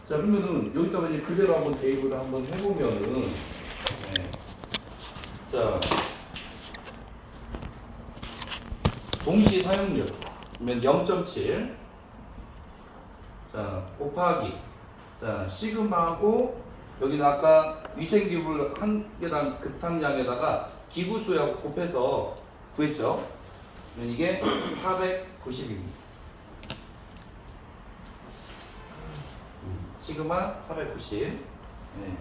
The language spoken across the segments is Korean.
자, 그러면은 여기다가 이제 그대로 한번 대입을 한번 해보면은, 네. 자, 동시 사용률 그러면 0.7. 자, 곱하기. 자, 시그마하고 여기는 아까 위생기구를 한 개당 급탕량에다가 기구수하고 곱해서 구했죠. 그러면 이게 490입니다. 시그마 490. 네.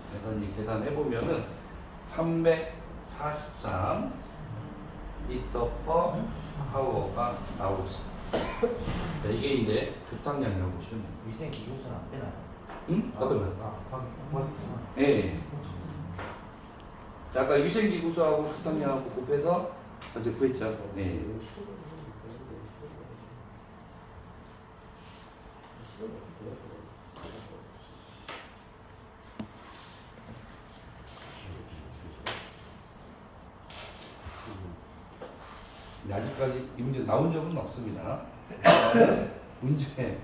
그래서 이 계산해 보면은 343 리터 퍼 하워가 나오지. 자, 이게 이제 급탕량이라고 보시면 됩니다. 위생 기구수는 안 빼나요? 응? 어떤 거요? 거기구나. 예. 자, 아까 위생기구수하고 급탕량하고 곱해서 이제 구했죠. 네. 아직까지 이 문제 나온 적은 없습니다. 문제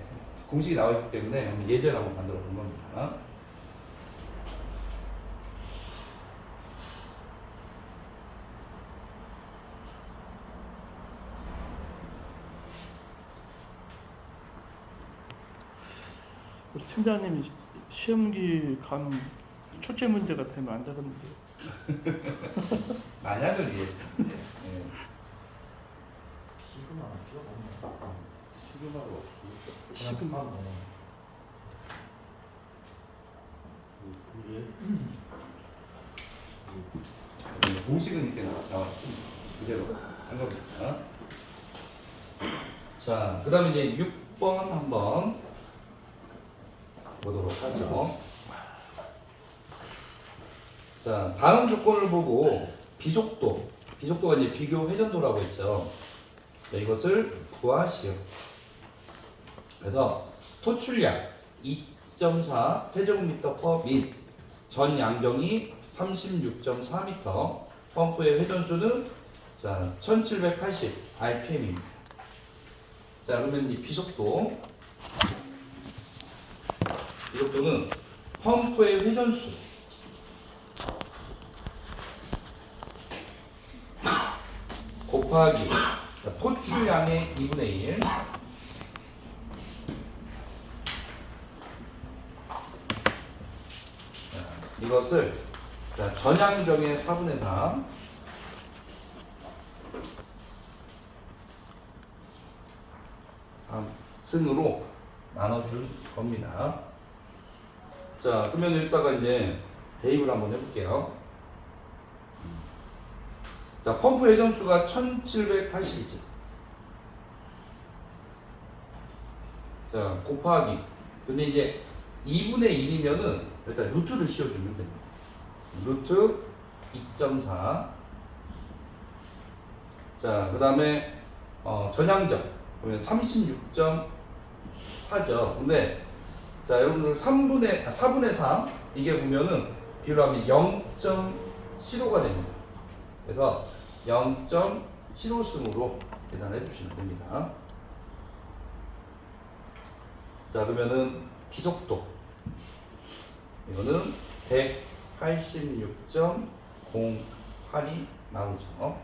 공식이 나와 있기 때문에 한번 예제를 한번 만들어 본 겁니다. 우리 팀장님이 시험기 간 출제 문제가 되면 안 되던데. 만약을 위해서. 네. 시그마는 필요가 없네. 시그마가 시그마. 공식은 이렇게 나와 있습니다. 그대로 한 겁니다. 자, 그 다음에 이제 6번 한번 보도록 하죠. 자, 다음 조건을 보고 비속도가 이제 비교 회전도라고 했죠. 자, 이것을 구하시오. 그래서 토출량 2.4 세제곱미터 퍼 민, 전 양정이 36.4m, 펌프의 회전수는 자 1780 rpm입니다. 자, 그러면 이 비속도는 펌프의 회전수 곱하기 자, 토출량의 2분의 1 이것을 자, 전향정의 4분의 3 승으로 나눠줄 겁니다. 자, 그러면 여기다가 이제 대입을 한번 해볼게요. 자, 펌프 회전수가 1780이죠. 자, 곱하기. 근데 이제 2분의 1이면은 일단 루트를 씌워주면 됩니다. 루트 2.4. 자, 그 다음에 전향점 보면 36.4죠. 근데 자, 여러분들 4분의 3 이게 보면은 비율하면 0.75가 됩니다. 그래서 0.75승으로 계산해 주시면 됩니다. 자, 그러면은 비속도 이거는 186.08이 나오죠.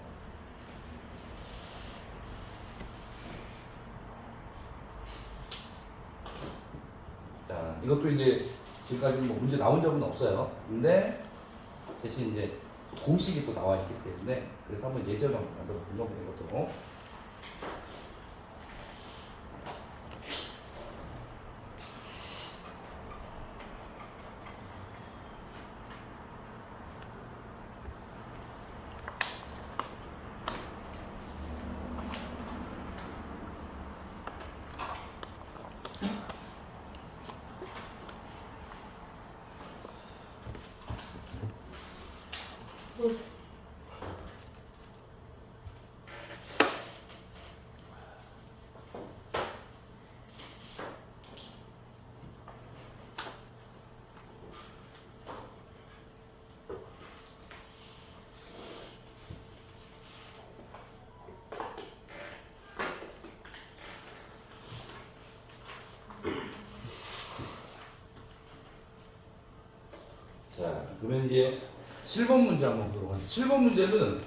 자, 이것도 이제 지금까지 뭐 문제 나온 적은 없어요. 근데 대신 이제 공식이 또 나와 있기 때문에 그래서 한번 예제를 한번 만들어 보려고 이것도. 그러면 이제 7번 문제 한번 보도록 하죠. 7번 문제는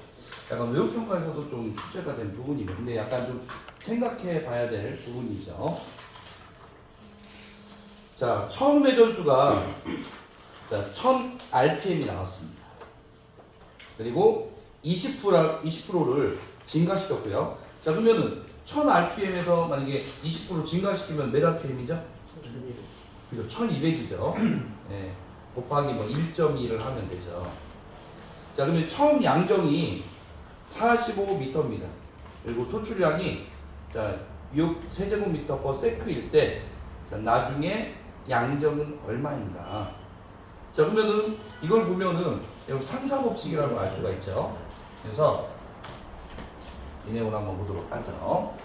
약간 외국평가에서도 좀 출제가 된 부분이에요. 근데 약간 좀 생각해 봐야 될 부분이죠. 자, 처음 회전수가 자, 1000rpm이 나왔습니다. 그리고 20%를 증가시켰고요. 자, 그러면은 1000rpm에서 만약에 20% 증가시키면 몇 rpm이죠? 그죠? 1200이죠. 네. 곱하기 뭐 1.2를 하면 되죠. 자, 그러면 처음 양정이 45m입니다. 그리고 토출량이 자, 6 세제곱미터 per sec일 때 자, 나중에 양정은 얼마인가? 자, 그러면은 이걸 보면은 여기 상사법칙이라고 알 수가 있죠. 그래서 이 내용을 한번 보도록 하죠.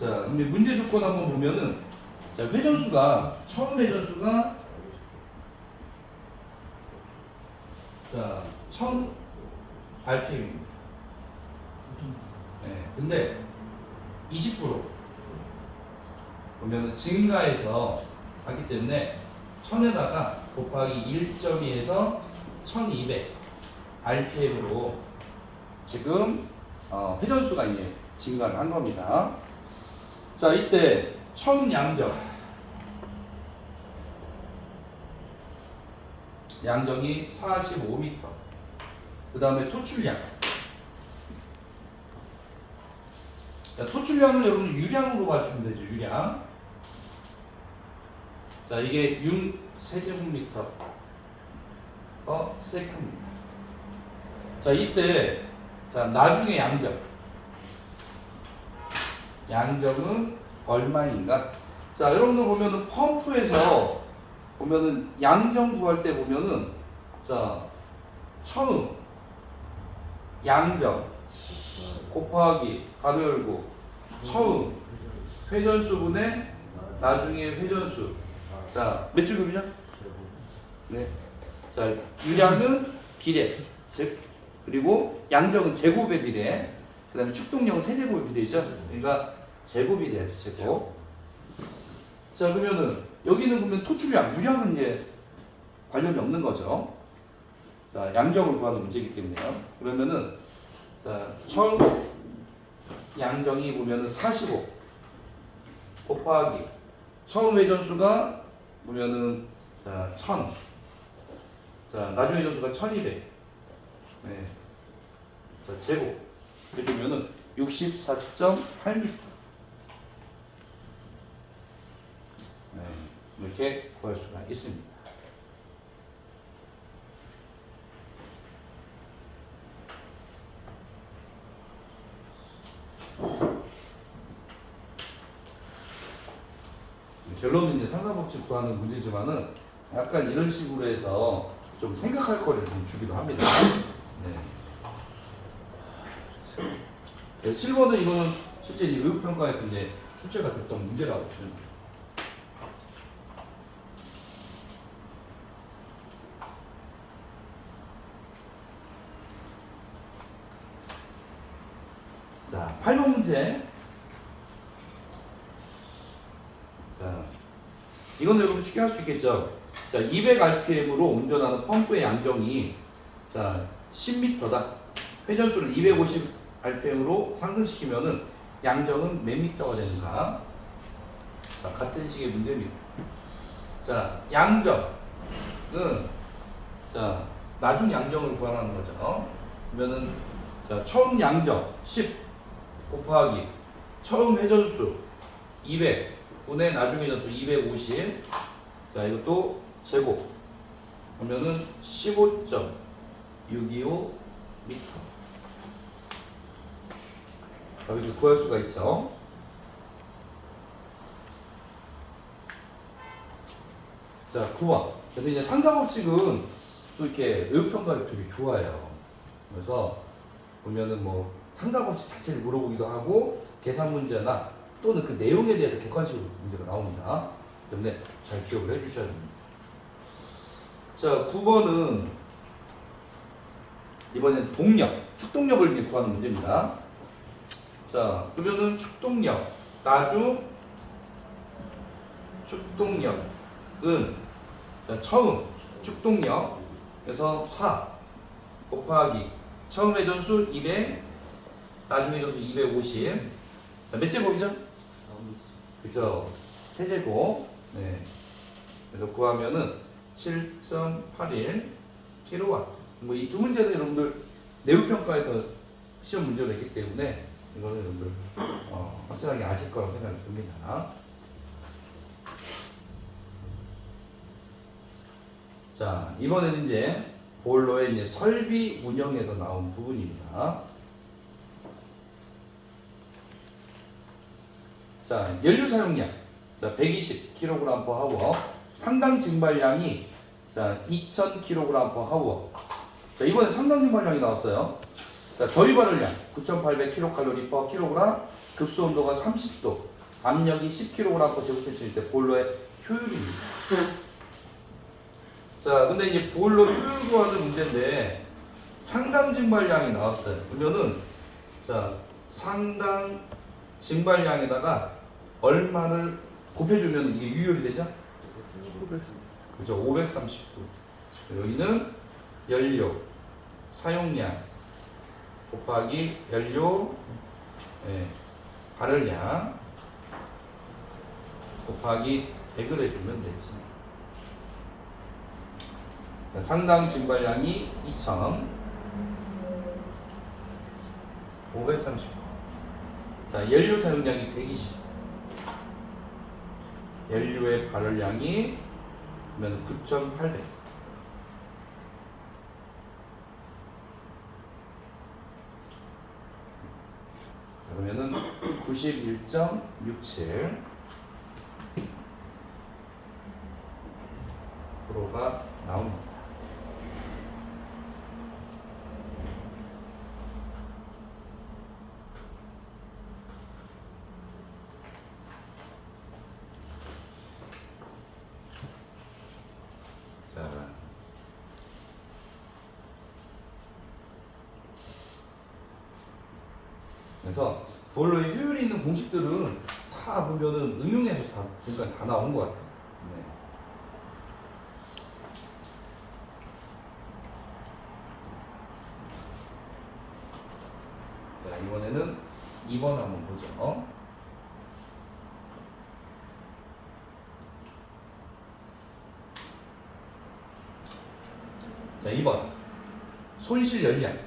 자, 그럼 문제 조건 한번 보면은 자, 회전수가 처음 회전수가 자, 1000 rpm입니다. 네, 근데 20% 보면은 증가해서 하기 때문에 1000에다가 곱하기 1.2에서 1200 rpm으로 지금 회전수가 이제 증가를 한 겁니다. 자, 이때 처음 양정이 45m. 그 다음에 토출량. 자, 토출량은 여러분 유량으로 봐주면 되죠. 유량. 자, 이게 6 세제곱미터 세컨입니다. 자, 이때 자, 나중에 양정은 얼마인가? 자, 여러분들 보면은 펌프에서 보면은 양정 구할 때 보면은 자, 처음 양정 곱하기 가로 열고 처음 회전수분의 나중에 회전수. 자, 몇 제곱이냐? 네. 자, 유량은 비례. 그리고 양정은 제곱의 비례. 그 다음에 축동력은 세제곱의 비례죠. 그러니까 제곱이 돼야지, 제곱. 자, 그러면은 여기는 보면 토출량, 유량은 이제 관련이 없는 거죠. 자, 양정을 구하는 문제이기 때문에요. 그러면은 자, 처음 양정이 보면은 45 곱하기 처음 회전수가 보면은 자, 1000. 자, 나중에 회전수가 1200. 네. 자, 제곱. 그러면은 64.8m. 네, 이렇게 구할 수가 있습니다. 결론은 이제 상사법칙 구하는 문제지만은 약간 이런 식으로 해서 좀 생각할 거리를 좀 주기도 합니다. 네. 네, 7번은 이거는 실제 의욕평가에서 이제 출제가 됐던 문제라고 보시면 됩니다. 자, 8번 문제. 자, 이건 여러분 쉽게 할 수 있겠죠. 자, 200rpm으로 운전하는 펌프의 양정이 자, 10m다. 회전수를 250rpm으로 상승시키면은 양정은 몇 미터가 되는가? 자, 같은 식의 문제입니다. 자, 양정은 자, 나중 양정을 구하라는 거죠. 그러면은 자, 처음 양정 10 곱하기 처음 회전수 200 분의 나중 회전수 250. 자, 이것도 제곱 그러면은 15.625m. 이렇게 구할 수가 있죠. 자, 9번. 근데 이제 상사법칙은 또 이렇게 의욕평가가 되게 좋아요. 그래서 보면은 뭐 상사법칙 자체를 물어보기도 하고 계산 문제나 또는 그 내용에 대해서 객관식으로 문제가 나옵니다. 때문에 잘 기억을 해주셔야 됩니다. 자, 9번은 이번엔 동력, 축동력을 이렇게 구하는 문제입니다. 자, 그러면은 축동력, 나주 축동력은 자, 처음 축동력 그래서 4 곱하기 처음 회전수 200, 나중 회전수 250. 자, 몇 제곱이죠? 그죠? 세제곱. 네. 그래서 구하면은 7.81 kW. 뭐 이 두 문제는 여러분들 내부평가에서 시험 문제로 냈기 때문에 이거는 여러분들 확실하게 아실 거라고 생각이 듭니다. 자, 이번에는 이제 보일러의 이제 설비 운영에서 나온 부분입니다. 자, 연료 사용량. 자, 120kg/h. 상당 증발량이 자, 2000kg/h. 자, 이번에 상당 증발량이 나왔어요. 자, 저희 발열량 9800kcal/kg, 급수 온도가 30도, 압력이 10kg/제곱센티미터 때 보일러의 효율입니다. 자, 근데 이제 보일러 효율 구하는 문제인데 상당 증발량이 나왔어요. 그러면은 자, 상당 증발량에다가 얼마를 곱해주면 이게 유효이 되죠? 그죠? 539. 여기는 연료 사용량 곱하기 연료 발열량 곱하기 100을 해주면 되지. 상당 증발량이 2000, 530. 자, 연료 사용량이 120. 연료의 발열량이 그러면 9,800. 그러면은 91.67%가 나옵니다. 자, 그래서 보일러의 효율이 있는 공식들은 다 보면은 응용해서 다 그러니까 다 나온 것 같아요. 네. 자, 이번에는 2번 한번 보죠. 자, 2번 손실 연량.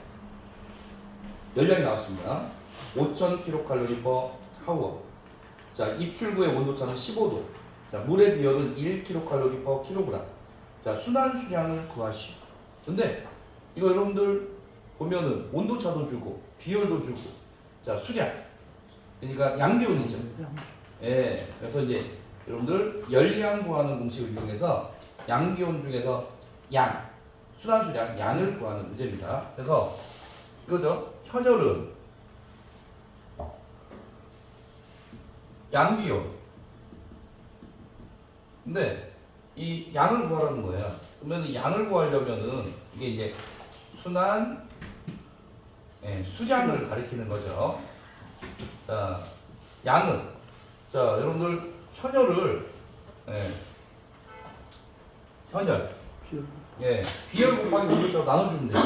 연량이 나왔습니다. 5000kcal/h. 자, 입출구의 온도차는 15도. 자, 물의 비열은 1kcal/kg. 자, 순환 수량을 구하시오. 근데 이거 여러분들 보면은 온도차도 주고 비열도 주고 자, 수량. 그러니까 양비온이죠. 예. 그래서 이제 여러분들 열량 구하는 공식을 이용해서 양비온 중에서 양, 순환 수량, 양을 구하는 문제입니다. 그래서 이거죠. 현열은 양비온. 근데 이 양을 구하라는 거예요. 그러면 양을 구하려면은 이게 이제 순환 수량을 가리키는 거죠. 자, 양은 자, 여러분들 현열을 현열 비열 곱하기 온도차로 나눠주면 돼요.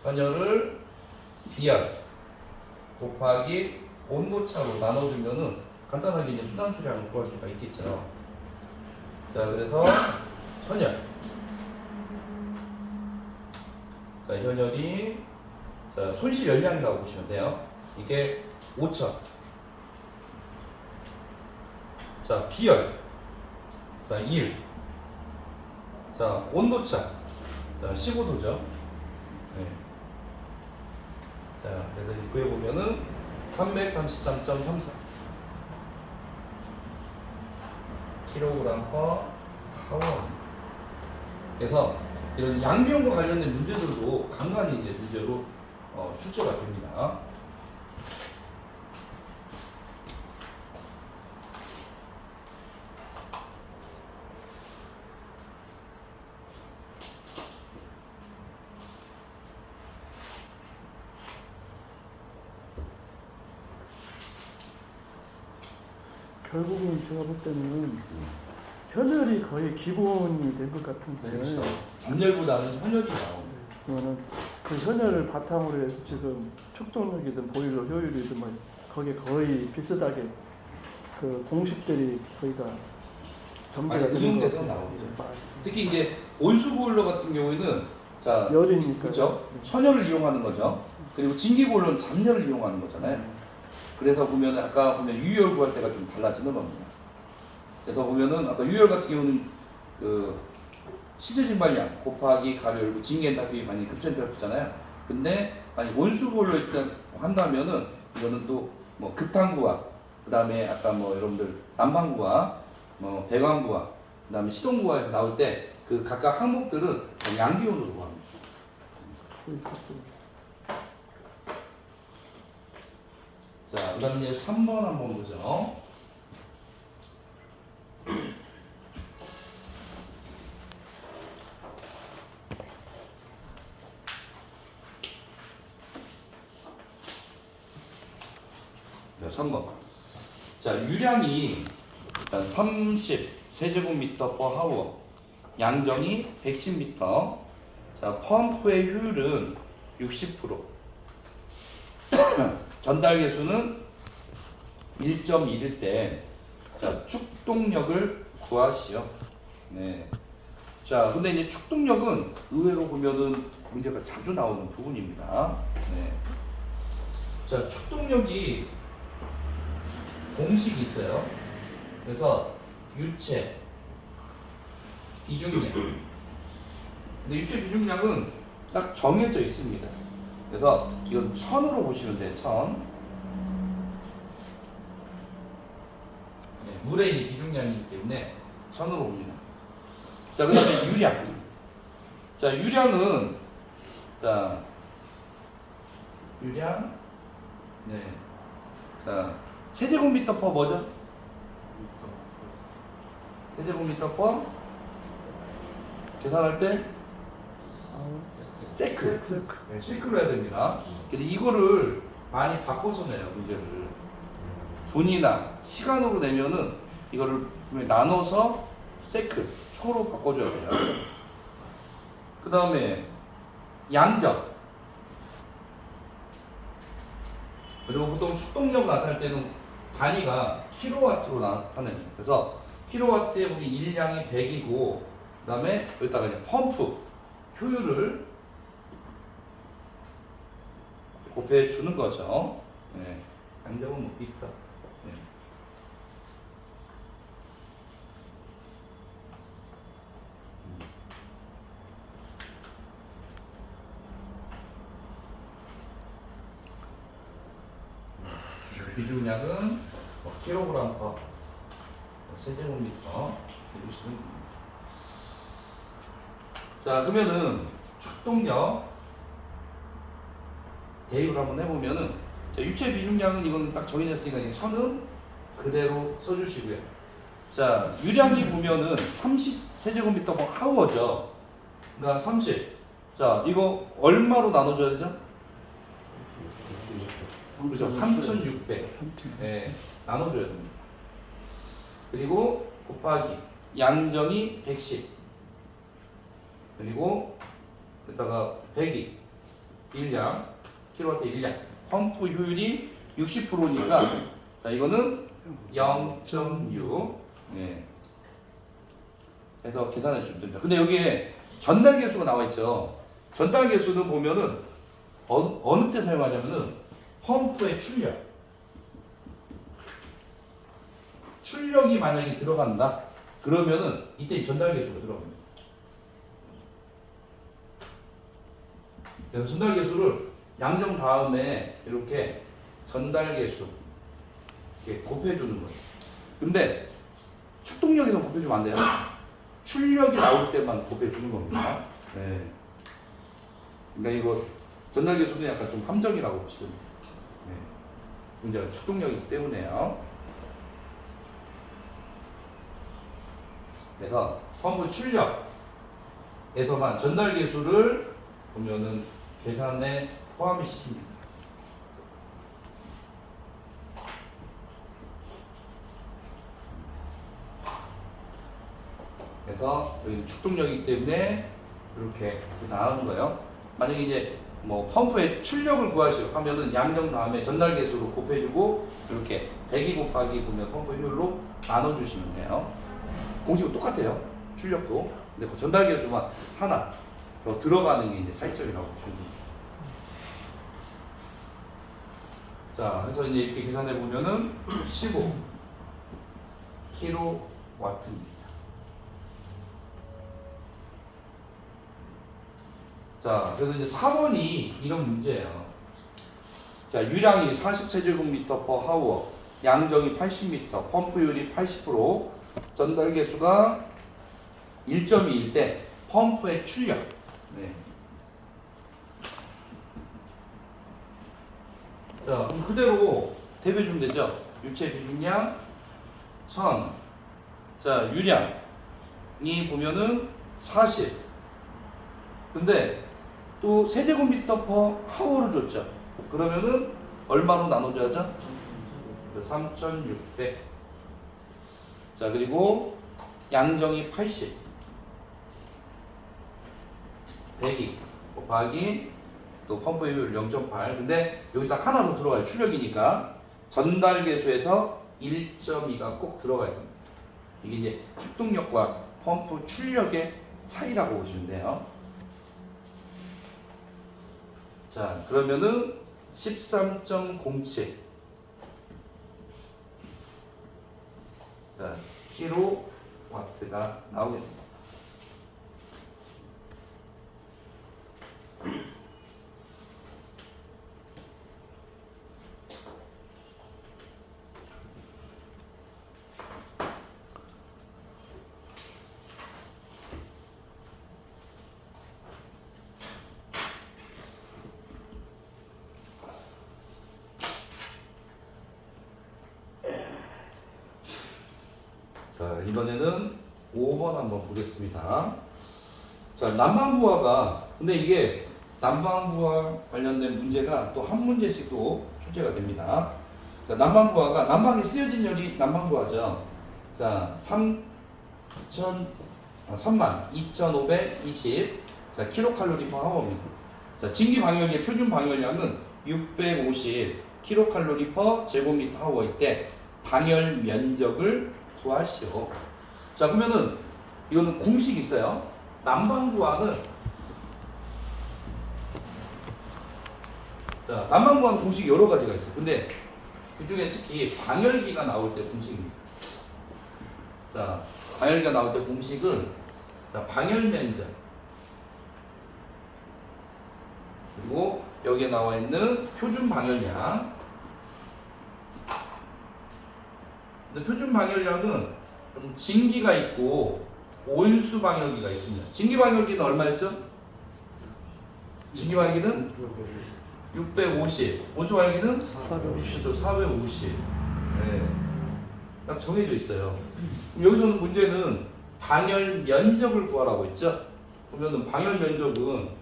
현열을 비열 곱하기 온도차로 나눠주면은 간단하게 이제 순환 수량을 구할 수가 있겠죠. 자, 그래서 현열. 자, 현열이 자, 손실 연량이라고 보시면 돼요. 이게 5000. 자, 비열. 자, 1. 자, 온도차. 자, 15도죠. 네. 자, 그래서 구해 보면은 333.34 kg/h. 그래서 이런 양비용과 관련된 문제들도 간간히 이제 문제로 출제가 됩니다. 결국은 제가 볼 때는 현열이 거의 기본이 된 것 같은데. 그렇죠. 잠열보다는 현열이 나옵니다. 그거는 그 현열을 바탕으로 해서 지금 축동력이든 보일러 효율이든 뭐 거기에 거의 비슷하게 그 공식들이 거의 다 전개가 많이 되는 것 이용돼서 같아요. 나오죠. 특히 이제 온수 보일러 같은 경우에는 자 열이니까. 그렇죠. 선열을 이용하는 거죠. 그리고 진기 보일러는 잠열을 이용하는 거잖아요. 그래서 보면 아까 보면 유열 구할 때가 좀 달라지는 겁니다. 그래서 보면은 아까 유열 같은 경우는 그 실제 증발량 곱하기 가열 진기 엔탈피 많이 급센트였잖아요. 근데 만약 온수 보일러 일단 한다면은 이거는 또 뭐 급탄구와 그다음에 아까 뭐 여러분들 난방구와 뭐 배관구와 그다음에 시동구가 나올 때 그 각각 항목들은 양비온으로 구합니다. 거의 그쪽. 자, 그다음에 이제 3번 한번 보죠. 네, 3번. 자, 유량이 일단 30 세제곱미터 per hour, 양정이 110m. 자, 펌프의 효율은 60%. 전달 계수는 1.1일 때, 자, 축동력을 구하시오. 네. 자, 근데 이제 축동력은 의외로 보면은 문제가 자주 나오는 부분입니다. 네. 자, 축동력이 공식이 있어요. 그래서 유체 비중량. 근데 유체 비중량은 딱 정해져 있습니다. 그래서 이건 1000으로 보시면 돼요. 1000. 네, 물의 이 비중량이기 때문에 1000으로 봅니다. 자, 그 다음에 유량. 자, 유량은 자 유량. 네. 자, 세제곱미터 퍼 뭐죠? 세제곱미터 퍼 계산할 때 세크. 네, 세크로 해야 됩니다. 근데 이거를 많이 바꿔서 내요, 문제를. 분이나 시간으로 내면은 이거를 나눠서 세크, 초로 바꿔줘야 돼요. 그 다음에 양적. 그리고 보통 축동력 나타낼 때는 단위가 킬로와트로 나타냅니다. 그래서 킬로와트에 우리 일량이 100이고, 그 다음에 여기다가 이제 펌프 효율을 곱해 주는 거죠. 네. 양적은 뭐 있다. 네. 비중량은 뭐 킬로그램 퍼 세제곱미터 해주시면 됩니다. 자, 그러면은 축동력 대입을 한번 해보면은, 자, 유체 비중량은 이건 딱 정해졌으니까 1000은 그대로 써주시고요. 자, 유량이 보면은 30 세제곱미터 per hour죠. 그러니까 30. 자, 이거 얼마로 나눠줘야 되죠? 그렇죠. 3600. 네, 나눠줘야 됩니다. 그리고 곱하기 양정이 110. 그리고 여기다가 100이 1량, 킬로와트 1량. 펌프 효율이 60%니까 자, 이거는 0.6. 네. 해서 계산해 주면 됩니다. 근데 여기에 전달 계수가 나와 있죠. 전달 계수는 보면은 어느 때 사용하냐면은 펌프의 출력이 만약에 들어간다 그러면은 이때 전달 계수가 들어갑니다. 그래서 전달 계수를 양정 다음에 이렇게 전달 계수 이렇게 곱해주는 거예요. 근데 축동력에서 곱해주면 안 돼요. 출력이 나올 때만 곱해주는 겁니다. 네. 그러니까 이거 전달 계수는 약간 좀 함정이라고 보시면 돼요. 네. 문제가 축동력이기 때문에요. 그래서 펌프 출력에서만 전달 계수를 보면은 계산에 포함을 시킵니다. 그래서 여기 축동력이기 때문에 이렇게 나오는 거예요. 만약에 이제 뭐 펌프의 출력을 구하시려 하면은 양정 다음에 전달 계수로 곱해주고 이렇게 102 곱하기 보면 펌프 효율로 나눠주시면 돼요. 공식은 똑같아요. 출력도. 근데 그 전달 계수만 하나 더 들어가는 게 이제 차이점이라고 보시면 됩니다. 자, 그래서 이제 이렇게 계산해 보면은 15 킬로와트입니다. 자, 그래서 이제 4번이 이런 문제예요. 자, 유량이 40세제곱미터 per hour, 양정이 80m, 펌프율이 80%, 전달 계수가 1.2일 때 펌프의 출력. 네. 자, 그럼 그대로 대입해 주면 되죠. 유체 비중량 1000. 자, 유량이 보면은 40. 근데 또 세제곱미터 per hour로 줬죠. 그러면은 얼마로 나눠줘야죠? 3600. 자, 그리고 양정이 80. 102 곱하기 또 펌프 효율 0.8. 근데 여기다 하나 더 들어가요. 출력이니까. 전달 계수에서 1.2가 꼭 들어가야 됩니다. 이게 이제 축동력과 펌프 출력의 차이라고 보시면 돼요. 자, 그러면은 13.07. 자, 킬로와트가 나오겠습니다. 자, 이번에는 5번 한번 보겠습니다. 자, 난방부하가, 근데 이게 난방부와 관련된 문제가 또 한 문제씩 또 출제가 됩니다. 자, 난방부하가, 난방에 쓰여진 열이 난방부하죠. 자, 32,520 자, 킬로칼로리 퍼 하워입니다. 자, 진기 방열기의 표준 방열량은 650 킬로칼로리 퍼 제곱미터 하워일 때 방열 면적을 구하시오. 자, 그러면은 이거는 공식이 있어요. 난방부하는, 자, 난방부하는 공식이 여러 가지가 있어요. 근데 그 중에 특히 방열기가 나올 때 공식입니다. 자, 방열기가 나올 때 공식은, 자, 방열 면적, 그리고 여기에 나와 있는 표준 방열량. 근데 표준 방열량은 좀 진기가 있고 온수 방열기가 있습니다. 진기 방열기는 얼마였죠? 진기 방열기는 650. 온수 방열기는 450. 450. 네. 딱 정해져 있어요. 그럼 여기서는 문제는 방열 면적을 구하라고 했죠? 그러면은 방열 면적은,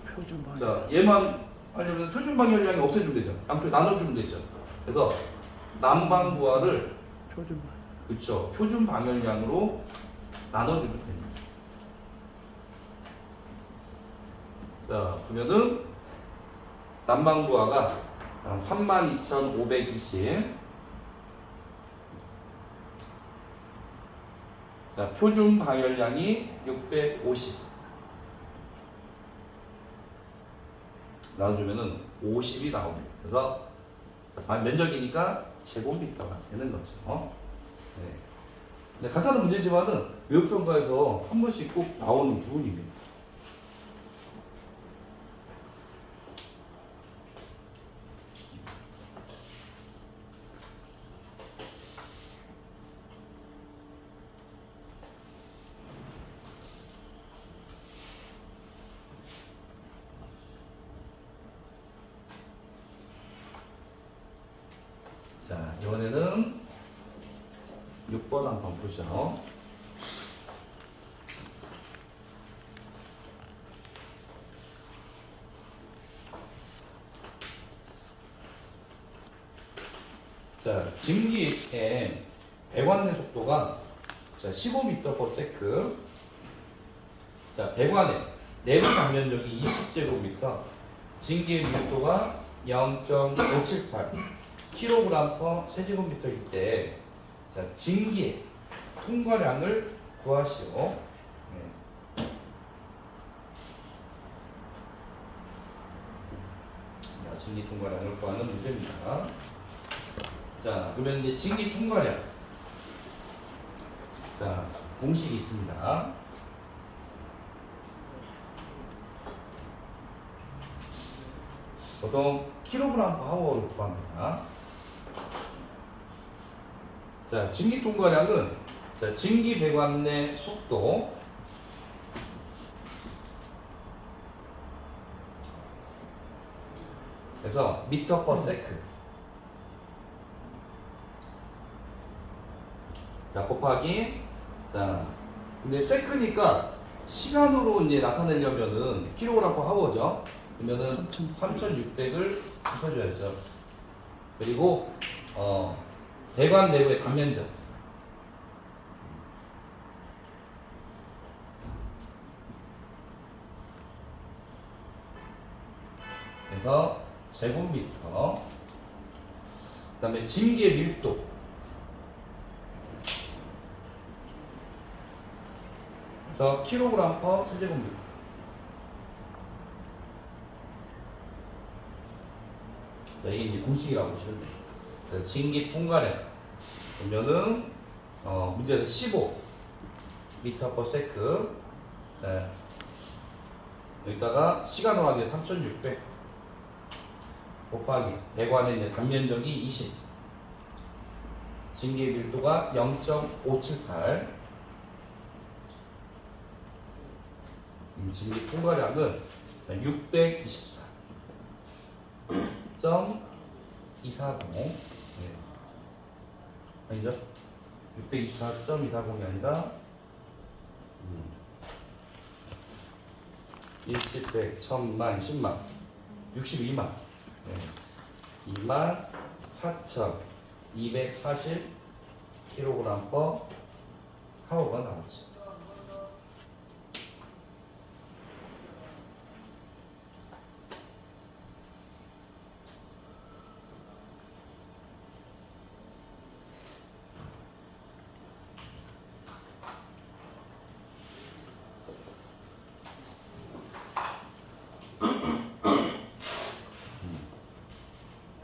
표준 방열. 자, 얘만 하려면 표준 방열량이 없애주면 되죠. 양쪽 나눠주면 되죠. 그래서 난방부하를, 표준 방열. 그쵸, 표준 방열량으로 나눠주면 됩니다. 자, 그러면은 난방부하가 32,520. 자, 표준 방열량이 650. 나눠주면은 50이 나옵니다. 그래서 면적이니까 제곱미터가 되는 거죠. 네. 네, 간단한 문제지만은 외국평가에서 한 번씩 꼭 나오는 부분입니다. 자, 이번에는 6번 한번 보죠. 자, 증기에 배관내 속도가 자 15m/s. 자 배관내 내부 당면력이 20제곱미터, 증기의 밀도가 0.578 kg/세제곱미터일 때, 자 증기의 통과량을 구하시오. 네. 자, 증기 통과량을 구하는 문제입니다. 자, 그러면 이제 증기 통과량. 자, 공식이 있습니다. 보통 kg/h를 구합니다. 자, 증기 통과량은 자, 증기 배관 내 속도 그래서 미터/세크. 자, 곱하기 자, 근데 세크니까 시간으로 이제 나타내려면은 kg/h죠. 그러면은 3,600을 붙여줘야죠. 그리고 배관 내부의 감면적. 그래서 제곱미터. 그다음에 증기의 밀도. 그래서 kg/세제곱미터. 이게 이제 공식이라고 보시면 돼요. 그래서 증기 통과량 보면은 문제는 15m/s. 네. 여기다가 시간으로 하기에 3,600 곱하기 배관의 이제 단면적이 20, 증기의 밀도가 0.578. 증기 통과량은 624.240. 네. 아니죠? 624.240이 아니라 10, 100, 1000만, 10만, 62만. 네. 24,240 kg/h가 나오죠.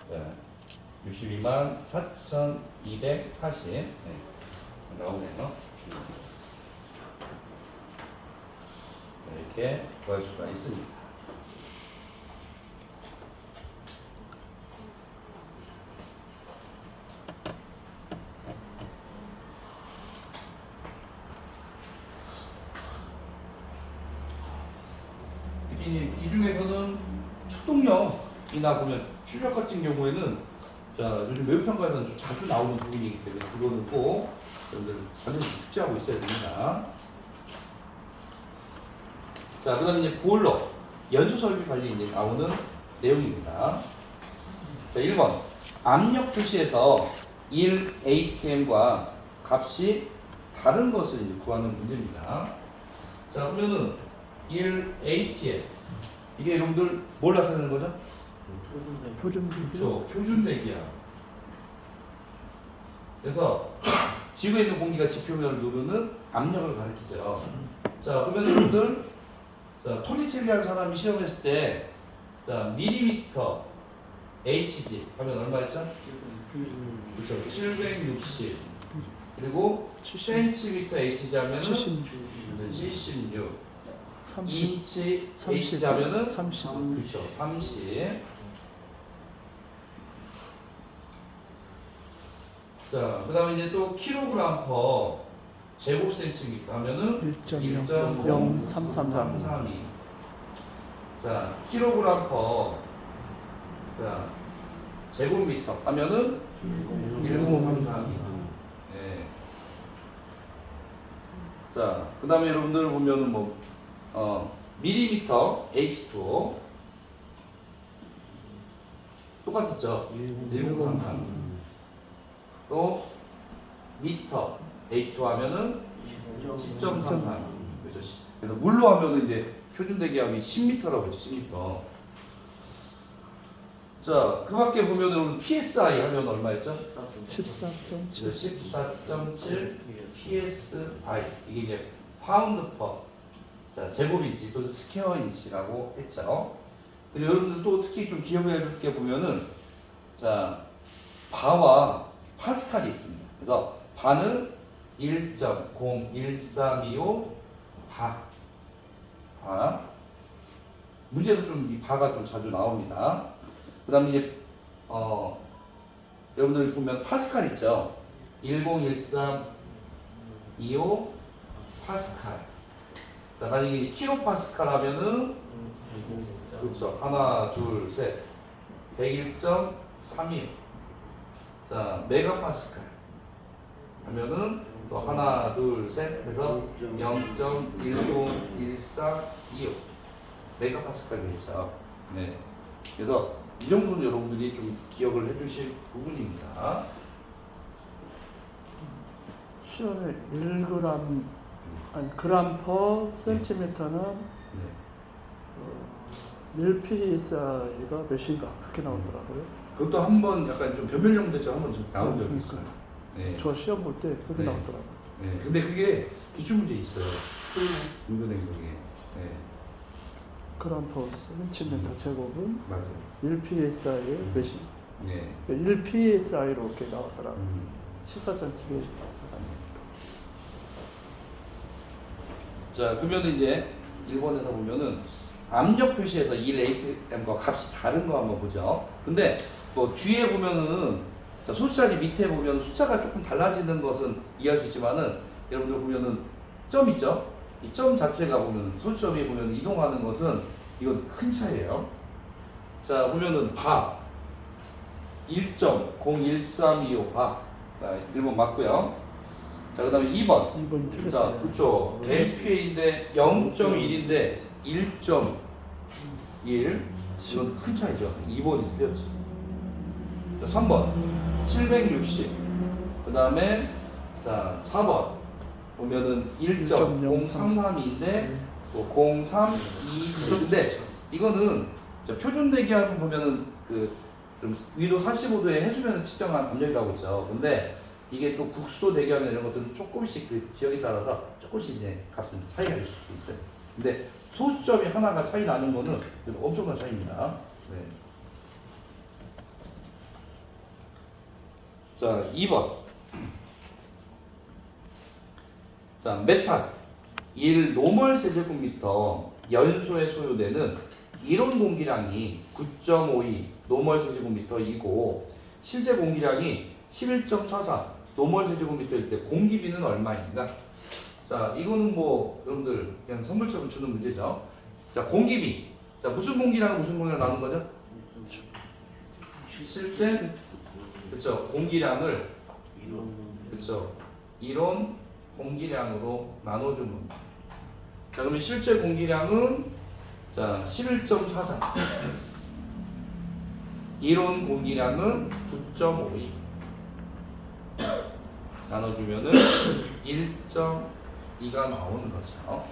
네. 624,240 네. 나오네요. 이렇게 구할 수가 있습니다. 특히 이 중에서는 축동력이나 보면 출력 같은 경우에는 자 요즘 매우평가에서는 좀 자주 나오는 부분이기 때문에 그거는 꼭 여러분들 반드시 숙지하고 있어야 됩니다. 자, 그다음에 이제 보일러 연소 설비 관리 이제 나오는 내용입니다. 자, 1번 압력 표시에서 1 atm과 값이 다른 것을 이제 구하는 문제입니다. 자, 그러면은 1 atm 이게 여러분들 뭘 나타내는 거죠? 표준비교. 그렇죠. 표준 대기야. 그래서 지구에 있는 공기가 지표면을 누르는 압력을 가리키죠. 자, 그러면 여러분들 자, 토니첼리라는 사람이 시험했을 때 자, 밀리미터 Hg 하면 얼마였죠? 그렇죠. 760. 그리고 센티미터 Hg 하면은 76. 30, 인치 30, Hg 하면은 30. 그렇죠. 30. 자, 그 다음에 이제 또 킬로그램/제곱센티미터 하면은 1.0333. 자, 킬로그램/자, 제곱미터 하면은 1032. 네. 자, 그 다음에 여러분들 보면은 밀리미터 H2O 똑같았죠? 1033. 또 미터 H2 하면은 10.33. 그렇죠. 그래서 물로 하면은 이제 표준 대기압이 10m라고 했죠. 10m. 자, 그 밖에 보면은 PSI 하면 얼마였죠? 14.7. 14.7 PSI. 이게 이제 파운드 퍼 제곱인치 또는 스퀘어 인치라고 했죠. 그리고 여러분들 또 특히 좀 기억해 줄 게 보면은 자, 바와 파스칼이 있습니다. 그래서 바는 1.01325 바. 문제에서 좀 이 바가 좀 자주 나옵니다. 그 다음에 이제, 여러분들 보면 파스칼 있죠? 101325 파스칼. 자, 만약에 킬로 파스칼 하면은, 그렇죠. 하나, 둘, 셋. 101.32. 자, 메가 파스칼 하면은 또 하나, 둘, 셋 해서 0.10142 메가 파스칼 되죠. 네. 그래서 이 정도는 여러분들이 좀 기억을 해주실 부분입니다. 수열의 1g 아니 그램 퍼 센티미터는 네. 1psi가 몇인가 그렇게 나오더라고요. 그것도 한번 약간 좀 변별력 문제처럼 한번 좀 나온 적이 있어요. 네. 저 시험 볼 때 그렇게 네. 나오더라고요. 네. 근데 그게 기출 문제 있어요. 인근행동에. 네. 그램 퍼 센티미터 제곱은 맞아요. 1psi의 몇이? 네. 1psi로 이렇게 나왔더라고요. 14.7. 자, 그러면 이제 1번에서 보면은 압력 표시에서 이 ATM과 값이 다른 거 한번 보죠. 근데 뭐 뒤에 보면은 자, 소수자리 밑에 보면 숫자가 조금 달라지는 것은 이해할 수 있지만은 여러분들 보면은 점 있죠? 이 점 자체가 보면은 소수점이 보면 이동하는 것은 이건 큰 차이예요. 자, 보면은 바 1.01325 바. 자, 1번 맞고요. 자, 그 다음에 2번. 2번이 자, 틀렸어요. 그렇죠. MPA인데 0.1인데 1.1. 이건 큰 차이죠. 2번이 틀렸죠. 자, 3번. 760. 그 다음에 자, 4번. 보면은 1.033인데 032인데 이거는 표준 대기압 보면은 그 좀 위로 45도에 해수면을 측정한 압력이라고 있죠. 근데 이게 또 국소 대기압이나 이런 것들은 조금씩 그 지역에 따라서 조금씩 이제 값은 차이가 있을 수 있어요. 근데 소수점이 하나가 차이 나는 거는 엄청난 차이입니다. 네. 자, 2번. 자, 메탄 1 노멀 세제곱미터 연소에 소요되는 이론 공기량이 9.52 노멀 세제곱미터이고 실제 공기량이 11.44 노멀 세제곱미터일 때 공기비는 얼마인가? 자, 이거는 뭐 여러분들 그냥 선물처럼 주는 문제죠. 자, 공기비. 자, 무슨 공기량은 무슨 공기량 나눈 거죠? 실제 그렇죠. 공기량을 그렇죠. 이론 공기량으로 나눠주는 겁니다. 자, 그러면 실제 공기량은 자 11.43. 이론 공기량은 9.52. 나눠주면은 1.2가 나오는 거죠.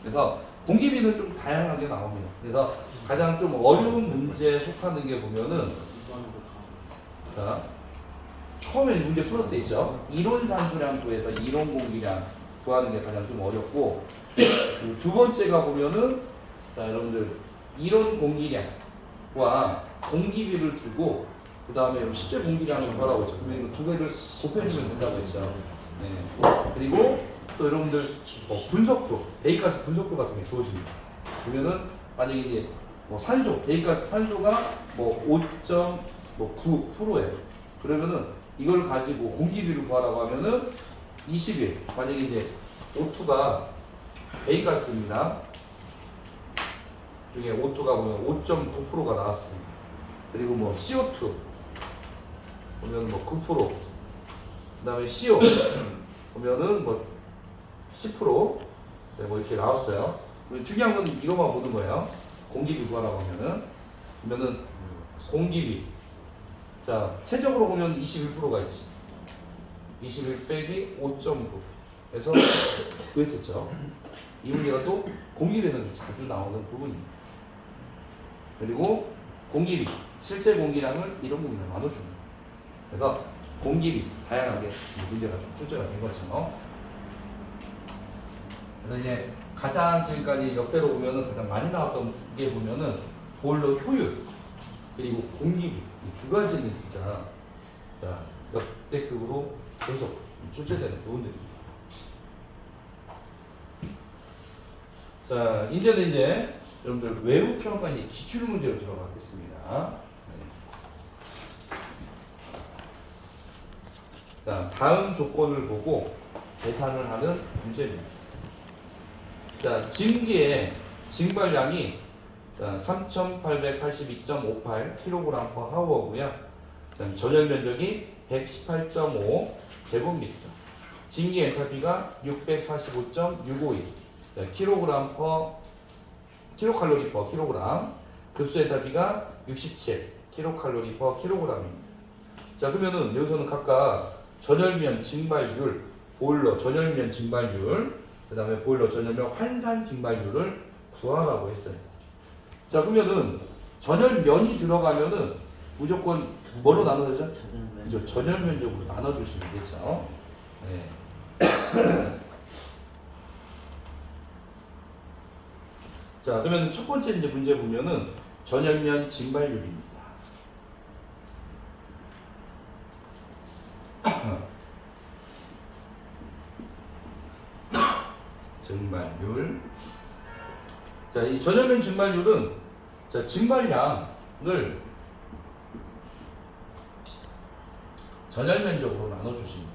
그래서 공기비는 좀 다양하게 나옵니다. 그래서 가장 좀 어려운 문제에 속하는 게 보면은 자 처음에 문제 풀었을 때 있죠. 이론 산소량 구해서 이론 공기량 구하는 게 가장 좀 어렵고 그리고 두 번째가 보면은 자 여러분들 이론 공기량과 공기비를 주고 그 다음에 실제 공기량을 구하라고 했죠. 그러면 이거 두 개를 곱해주면 된다고 했죠. 네. 그리고 또 여러분들 분석표, 배기가스 분석표 같은 게 주어집니다. 그러면은 만약에 이제 뭐 산소, 배기가스 산소가 뭐 5.9%예요. 그러면은 이걸 가지고 공기비를 구하라고 하면은 20일. 만약에 이제 O2가 배기가스입니다. 중에 O2가 보면 5.9%가 나왔습니다. 그리고 뭐 CO2 보면 뭐 9%. 그다음에 CO 보면은 뭐 10%. 네, 뭐 이렇게 나왔어요. 중요한 건 이것만 보는 거예요. 공기비 구하라고 하면은 공기비. 자, 최적으로 보면 21%가 있지. 21 빼기 5.9 해서 구했었죠. 이 문제가 또 공기배는 자주 나오는 부분입니다. 그리고 공기비, 실제 공기량을 이런 부분으로 나눠줍니다. 그래서 공기비 다양하게 문제가 좀 출제가 된 거죠. 그래서 이제 가장 지금까지 역대로 보면은 가장 많이 나왔던 게 보면은 보일러 효율 그리고 공기비 이 두 가지는 진짜 자, 역대급으로 계속 출제되는 부분들입니다. 자, 이제는 이제 여러분들 외부 평가의 기출 문제로 들어가겠습니다. 네. 자, 다음 조건을 보고 계산을 하는 문제입니다. 자, 증기의 증발량이 3,882.58kg/h고요. 전열 면적이 118.5 제곱미터. 증기 엔탈피가 645.652 kcal/kg. 급수 엔탈피가 67 kcal/kg입니다. 자, 그러면은 여기서는 각각 전열면 증발율, 보일러 전열면 증발율, 그 다음에 보일러 전열면 환산 증발률을 구하라고 했어요. 자, 그러면은 전열면이 들어가면은 무조건 뭐로 나눠야죠? 그죠? 전열면적으로 나눠주시면 되죠. 네. 자, 그러면 첫 번째 이제 문제 보면은 전열면 증발률입니다. 증발률. 자, 이 전열면 증발률은 자, 증발량을 전열면적으로 나눠주십니다.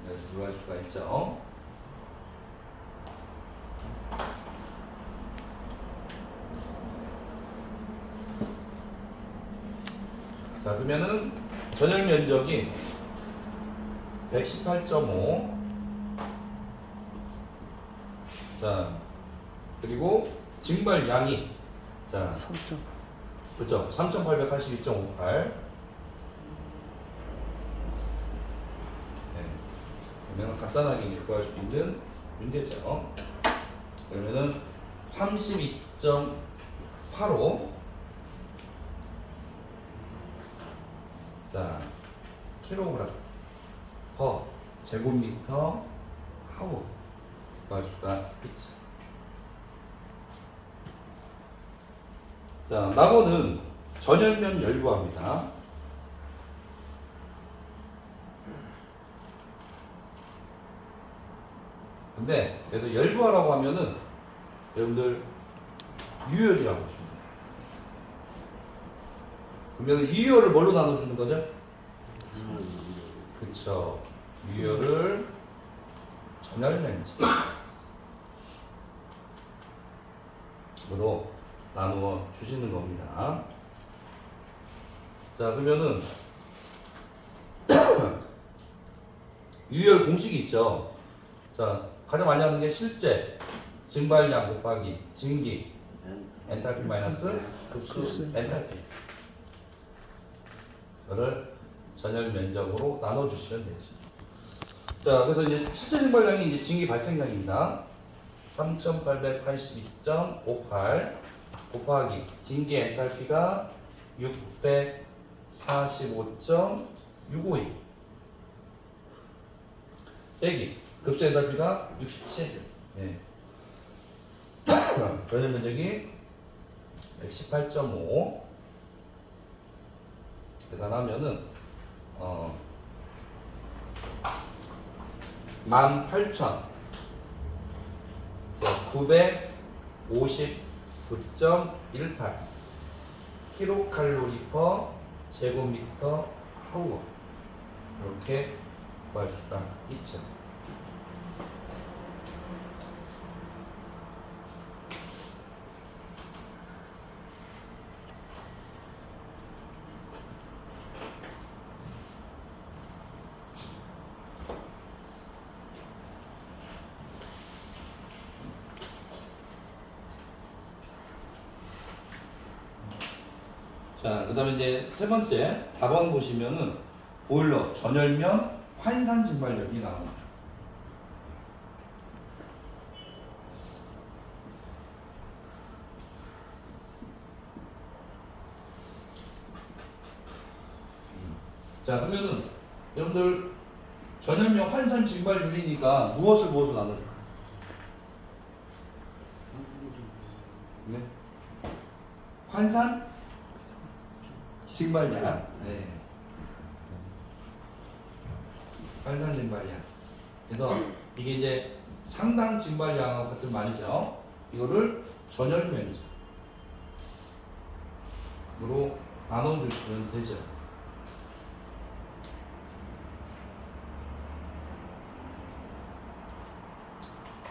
네, 구할 수가 있죠. 자, 그러면은 전열 면적이 118.5. 자, 그리고 증발량이 자, 3점. 그렇죠. 3,882.58. 네. 그러면 간단하게 이제 구할 수 있는 문제죠. 그러면은 32.85 자, 킬로그램 퍼 제곱미터 하우 구할 수가 있죠. 자, 나머는 전열면 열구합니다. 근데 그래서 열구하라고 하면은 여러분들 유열이라고 보시면 돼요. 그러면 유열을 뭘로 나눠주는 거죠? 그쵸. 유열을 전열면적으로 나누어 주시는 겁니다. 자, 그러면은 유열 공식이 있죠. 자, 가장 많이 하는 게 실제 증발량 곱하기 증기 엔탈피 마이너스 급수 엔탈피. 이거를 전열 면적으로 나눠 주시면 되죠. 자, 그래서 이제 실제 증발량이 이제 증기 발생량입니다. 3,882.58 곱하기 증기 엔탈피가 645.652 빼기 급수 엔탈피가 67. 네. 전열 면적이 118.5 계산하면은 18,959.18 킬로칼로리 퍼 제곱미터 하우 이렇게 구할 수가 있죠. 자, 그 다음에 이제 세 번째 답안 보시면은 보일러, 전열면, 환산 증발력이 나옵니다. 자, 그러면은 여러분들 전열면 환산 증발률이니까 무엇을 나눠줄까요? 네. 환산 증발량. 네. 환산 증발량. 그래서 이게 이제 상당 증발량하고 같은 말이죠. 이거를 전열면으로 나눠주시면 되죠.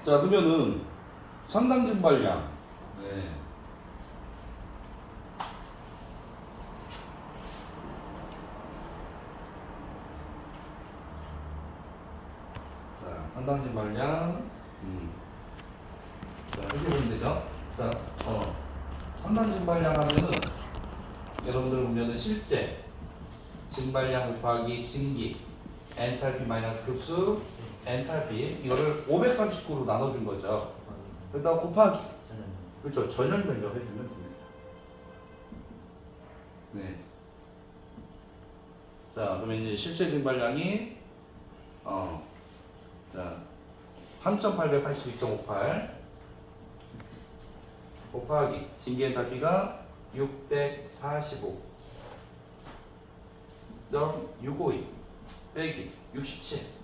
자, 그러면은 상당 증발량. 네. 자, 상당 증발량. 자, 이렇게 보면 되죠. 자, 상당 증발량 하면은 여러분들 보면은 실제 증발량 곱하기 증기, 엔탈피 마이너스 급수, 엔탈피 이거를 539로 나눠준 거죠. 그러다 곱하기. 저는 그렇죠. 전열 면적 해주면 됩니다. 네. 자, 그러면 이제 실제 증발량이 자 3,882.58 곱하기 증기 엔탈피가 645.652 빼기 67.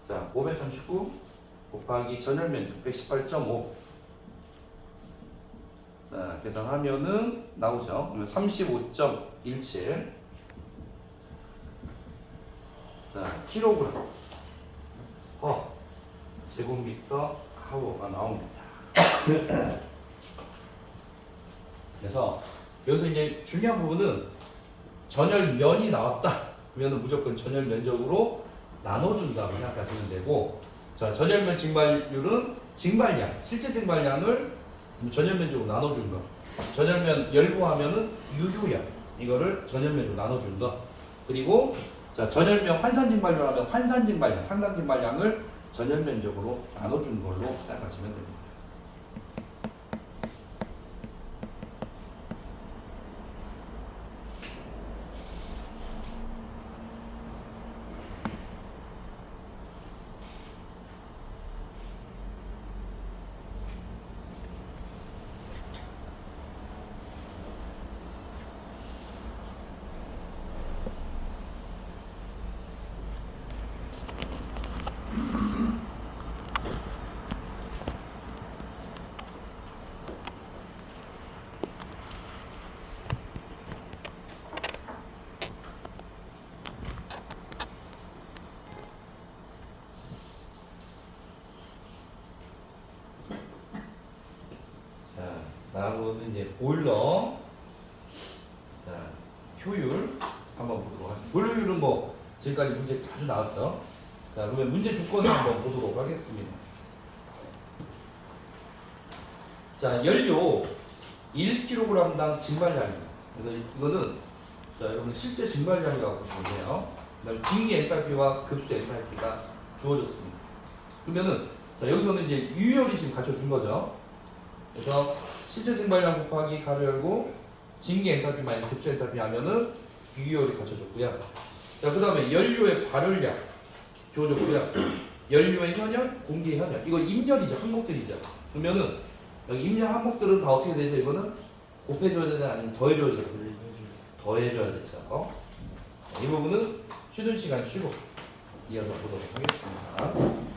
자, 539 곱하기 전열 면적 118.5. 자, 계산하면은 나오죠. 그러면 35.17. 자, 킬로그램 제곱미터 하워가 나옵니다. 그래서 여기서 이제 중요한 부분은 전열면이 나왔다. 그러면 무조건 전열 면적으로 나눠준다고 생각하시면 되고, 자, 전열면 증발률은 증발량, 실제 증발량을 전열면적으로 나눠준 거. 전열면 열부하면은 유효량, 이거를 전열면으로 나눠준 거. 그리고 자, 전열면 환산 증발률 하면 환산 증발량, 상당 증발량을 전열면적으로 나눠준 걸로 생각하시면 됩니다. 다음은 이제 보일러. 자, 효율 한번 보도록 하겠습니다. 보일러 효율은 뭐 지금까지 문제 자주 나왔죠. 자, 그러면 문제 조건을 한번 보도록 하겠습니다. 자, 연료 1kg당 증발량입니다. 그래서 이거는 자, 여러분 실제 증발량이라고 보시면 돼요. 그다음에 증기 엔탈피와 급수 엔탈피가 주어졌습니다. 그러면은 자, 여기서는 이제 유효율이 지금 갖춰준 거죠. 그래서 실제 증발량 곱하기 가로 열고 증기 엔탈피 마이너스 급수 엔탈피 하면은 유효율이 갖춰졌고요. 자, 그 다음에 연료의 발열량 주어졌고요. 연료의 현열, 공기의 현열. 이거 임열이죠. 항목들이죠. 그러면은 여기 임열 항목들은 다 어떻게 되죠? 이거는 곱해줘야 되나 아니면 더해줘야 되나? 더해줘야 되죠. 이 부분은 쉬는 시간 쉬고 이어서 보도록 하겠습니다.